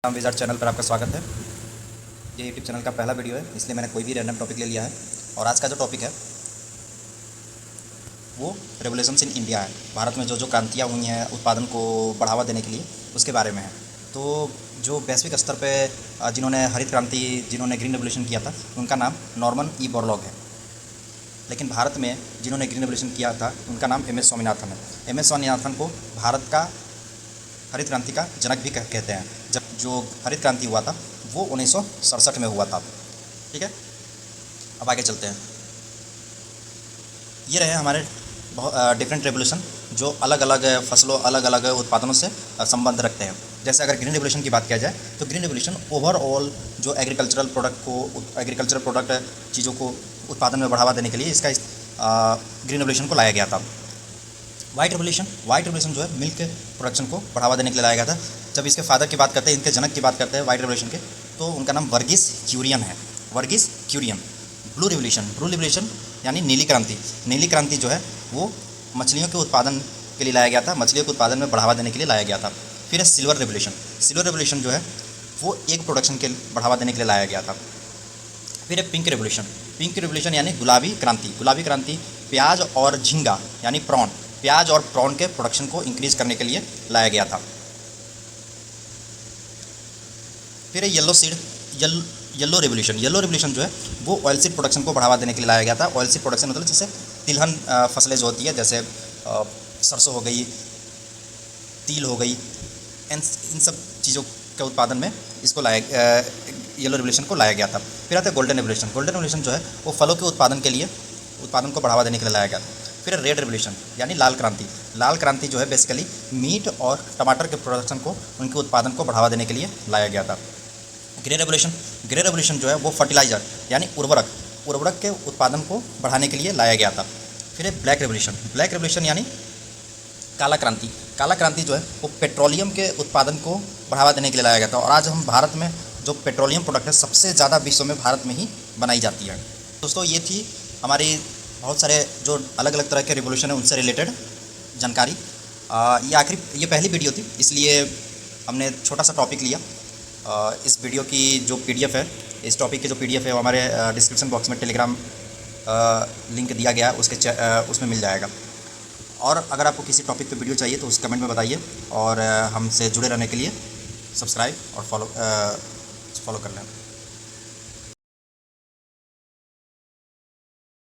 Wizard channel पर आपका स्वागत है। ये यूट्यूब चैनल का पहला वीडियो है, इसलिए मैंने कोई भी रैंडम टॉपिक ले लिया है। और आज का जो टॉपिक है वो रेवोल्यूशंस इन इंडिया है। भारत में जो जो क्रांतियाँ हुई हैं उत्पादन को बढ़ावा देने के लिए, उसके बारे में है। तो जो वैश्विक स्तर पे जिन्होंने हरित क्रांति, जिन्होंने ग्रीन रेवोल्यूशन किया था, उनका नाम नॉर्मन ई बोरलॉग है। लेकिन भारत में जिन्होंने ग्रीन रेवोल्यूशन किया था उनका नाम एम एस स्वामीनाथन है। एम एस स्वामीनाथन को भारत का हरित क्रांति का जनक भी कहते हैं। जब जो हरित क्रांति हुआ था वो 1967 में हुआ था। ठीक है, अब आगे चलते हैं। ये रहे हमारे डिफरेंट रेवोल्यूशन जो अलग अलग फसलों, अलग अलग उत्पादनों से संबंध रखते हैं। जैसे अगर ग्रीन रेवोल्यूशन की बात किया जाए तो ग्रीन रेवोल्यूशन ओवरऑल जो एग्रीकल्चरल प्रोडक्ट चीज़ों को उत्पादन में बढ़ावा देने के लिए इसका ग्रीन रेवोल्यूशन को लाया गया था। वाइट रेवोल्यूशन जो है मिल्क प्रोडक्शन को बढ़ावा देने के लिए लाया गया था। जब इसके फादर की बात करते हैं, इनके जनक की बात करते हैं वाइट रेवोल्यूशन के, तो उनका नाम वर्गीस क्यूरियन है। वर्गीस क्यूरियन। ब्लू रेवोल्यूशन यानी नीली क्रांति जो है वो मछलियों के उत्पादन के लिए लाया गया था, मछलियों के उत्पादन में बढ़ावा देने के लिए लाया गया था। फिर है सिल्वर रेवोल्यूशन जो है वो एग प्रोडक्शन के बढ़ावा देने के लिए लाया गया था। फिर है पिंक रेवोल्यूशन यानी गुलाबी क्रांति प्याज और झींगा यानी प्याज और प्रॉन के प्रोडक्शन को इंक्रीज करने के लिए लाया गया था। फिर है येलो रेवोल्यूशन जो है वो ऑयल सीड प्रोडक्शन को बढ़ावा देने के लिए लाया गया था। ऑयल सीड प्रोडक्शन मतलब जैसे तिलहन फसलें जो होती है, जैसे सरसों हो गई, तिल हो गई, इन सब चीज़ों के उत्पादन में इसको येलो रेवोल्यूशन को लाया गया था। फिर आता है गोल्डन रेवोल्यूशन जो है वो फलों के उत्पादन को बढ़ावा देने के लिए लाया गया था। फिर रेड रेवोल्यूशन यानी लाल क्रांति जो है बेसिकली मीट और टमाटर के प्रोडक्शन को, उनके उत्पादन को बढ़ावा देने के लिए लाया गया था। ग्रे रेवोल्यूशन जो है वो फर्टिलाइज़र यानी उर्वरक के उत्पादन को बढ़ाने के लिए लाया गया था। फिर है ब्लैक रेवोल्यूशन यानी काला क्रांति जो है वो पेट्रोलियम के उत्पादन को बढ़ावा देने के लिए लाया गया था। और आज हम भारत में जो पेट्रोलियम प्रोडक्ट है सबसे ज़्यादा विश्व में भारत में ही बनाई जाती है। दोस्तों, ये थी हमारी बहुत सारे जो अलग अलग तरह के रिवोल्यूशन है उनसे रिलेटेड जानकारी। ये पहली वीडियो थी, इसलिए हमने छोटा सा टॉपिक लिया। इस वीडियो की जो PDF है, इस टॉपिक की जो PDF है वो हमारे डिस्क्रिप्शन बॉक्स में टेलीग्राम लिंक दिया गया है, उसमें मिल जाएगा। और अगर आपको किसी टॉपिक पे वीडियो चाहिए तो उस कमेंट में बताइए, और हमसे जुड़े रहने के लिए सब्सक्राइब और फॉलो कर लें।